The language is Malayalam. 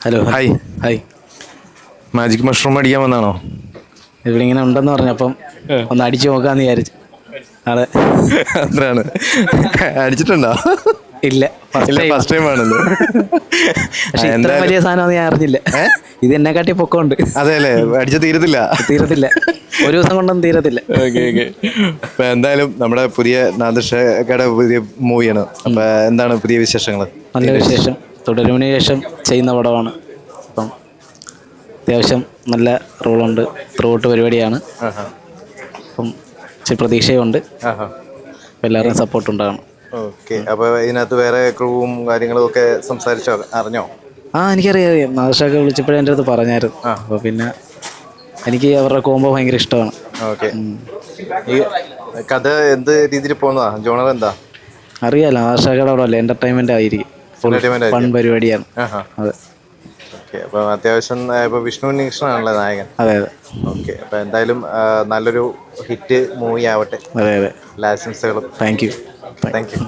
Hello hi. Hi. Magic mushroom അടിക്കാൻ വന്നാണോ? ഇവിടെ ഇങ്ങനെ ഉണ്ടെന്ന് പറഞ്ഞപ്പം ഒന്ന് അടിച്ചു നോക്കാന്ന് വിചാരിച്ചു. അതെ. അത്രയാണ്. അടിച്ചിട്ടുണ്ടോ? ഇല്ല, ഇല്ല, ഫസ്റ്റ് ഫസ്റ്റ് ടൈം ആണല്ലോ. പക്ഷെ ഇത്രയും എന്തായാലും വലിയ സാധനം ഞാൻ അറിഞ്ഞില്ല. ഇത് എന്നെക്കാട്ടി പൊക്കമുണ്ട്. അതെ അല്ലേ, അടിച്ച തീരത്തില്ല. തീരത്തില്ല, ഒരു ദിവസം കൊണ്ടൊന്നും തീരത്തില്ല. Okay okay. അപ്പൊ എന്തായാലും നമ്മുടെ പുതിയ നാദിർഷയുടെ പുതിയ മൂവിയാണ്. അപ്പൊ എന്താണ് പുതിയ വിശേഷങ്ങൾ? നല്ല വിശേഷം. തുടരുവിന് ശേഷം ചെയ്യുന്ന പടമാണ്. അപ്പം അത്യാവശ്യം നല്ല റോളുണ്ട്. ത്രൂ ഔട്ട് പരിപാടിയാണ്. അപ്പം ഇച്ചിരി പ്രതീക്ഷയുണ്ട്. അപ്പം എല്ലാവരുടെയും സപ്പോർട്ട് ഉണ്ടാകണം. ഓക്കെ. അപ്പൊ ഇതിനകത്ത് വേറെ ക്രൂവും കാര്യങ്ങളും ഒക്കെ സംസാരിച്ചോ, അറിഞ്ഞോ? എനിക്കറിയാം. നാദിർഷയൊക്കെ വിളിച്ചപ്പോഴേ എൻ്റെ അടുത്ത് പറഞ്ഞായിരുന്നു. അപ്പോൾ പിന്നെ എനിക്ക് അവരുടെ കോംബോ ഭയങ്കര ഇഷ്ടമാണ്. ഓക്കെ. ഈ കഥ എന്ത് രീതിയിൽ പോകുന്നതാ? ജോണർ എന്താ? അറിയാലോ, നാദിർഷയുടെ അവിടെ അല്ലേ, എൻ്റർടൈൻമെൻ്റ് ആയിരിക്കും. ഫുൾ ഫൺ പരിപാടിയാണ്. അതെ. ഓക്കെ. അപ്പോൾ അത്യാവശ്യം ഇപ്പോൾ വിഷ്ണു ഉണ്ണികൃഷ്ണനാണല്ലേ നായകൻ? അതെ അതെ. ഓക്കെ. അപ്പോൾ എന്തായാലും നല്ലൊരു ഹിറ്റ് മൂവി ആവട്ടെ. അതെ അതെ. എല്ലാ ആശംസകളും. Thank you. Thank you.